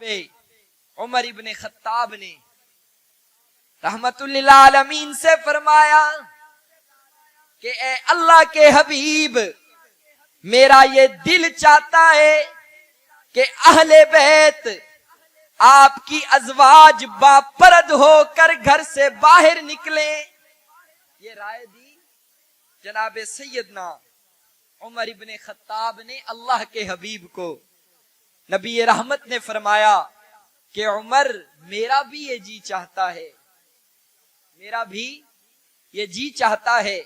عمر ابن خطاب نے رحمت للعالمین سے فرمایا کہ اے اللہ کے حبیب، میرا یہ دل چاہتا ہے کہ اہل بیت آپ کی ازواج باپرد ہو کر گھر سے باہر نکلیں۔ یہ رائے دی جناب سیدنا عمر ابن خطاب نے اللہ کے حبیب کو۔ نبی رحمت نے فرمایا کہ عمر، میرا بھی یہ جی چاہتا ہے، میرا بھی یہ جی چاہتا ہے۔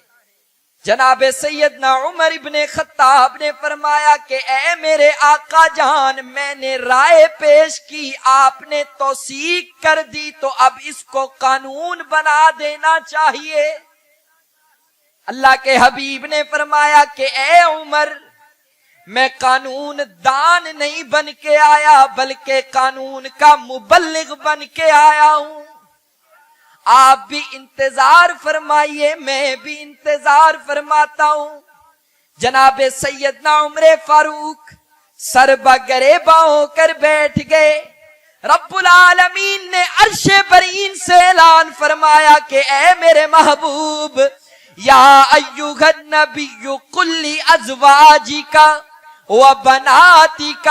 جناب سیدنا عمر ابن خطاب نے فرمایا کہ اے میرے آقا جان، میں نے رائے پیش کی، آپ نے توثیق کر دی، تو اب اس کو قانون بنا دینا چاہیے۔ اللہ کے حبیب نے فرمایا کہ اے عمر، میں قانون دان نہیں بن کے آیا بلکہ قانون کا مبلغ بن کے آیا ہوں۔ آپ بھی انتظار فرمائیے، میں بھی انتظار فرماتا ہوں۔ جناب سیدنا عمر فاروق سر بگریباں ہو کر بیٹھ گئے۔ رب العالمین نے عرش برین سے اعلان فرمایا کہ اے میرے محبوب، یا ایھا النبی قل لازواجک وبناتک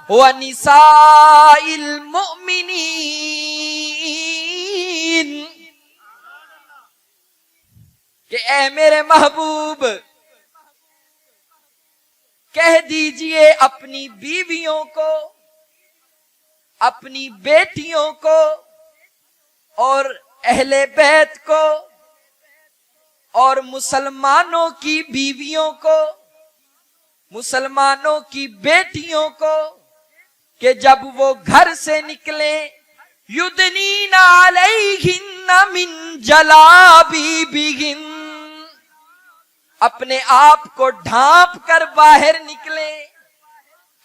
ونساء المؤمنین، کہ اے میرے محبوب کہہ دیجئے اپنی بیویوں کو، اپنی بیٹیوں کو اور اہل بیت کو اور مسلمانوں کی بیویوں کو، مسلمانوں کی بیٹیوں کو، کہ جب وہ گھر سے نکلیں یدنین علیہن من جلابیبہن، اپنے آپ کو ڈھانپ کر باہر نکلیں۔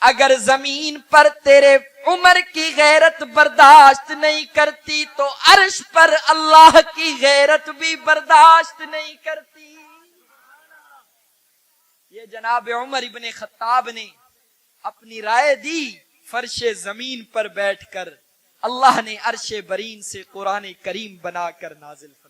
اگر زمین پر تیرے عمر کی غیرت برداشت نہیں کرتی تو عرش پر اللہ کی غیرت بھی برداشت نہیں کرتی۔ یہ جناب عمر ابن خطاب نے اپنی رائے دی فرش زمین پر بیٹھ کر، اللہ نے عرش برین سے قرآن کریم بنا کر نازل فرمایا۔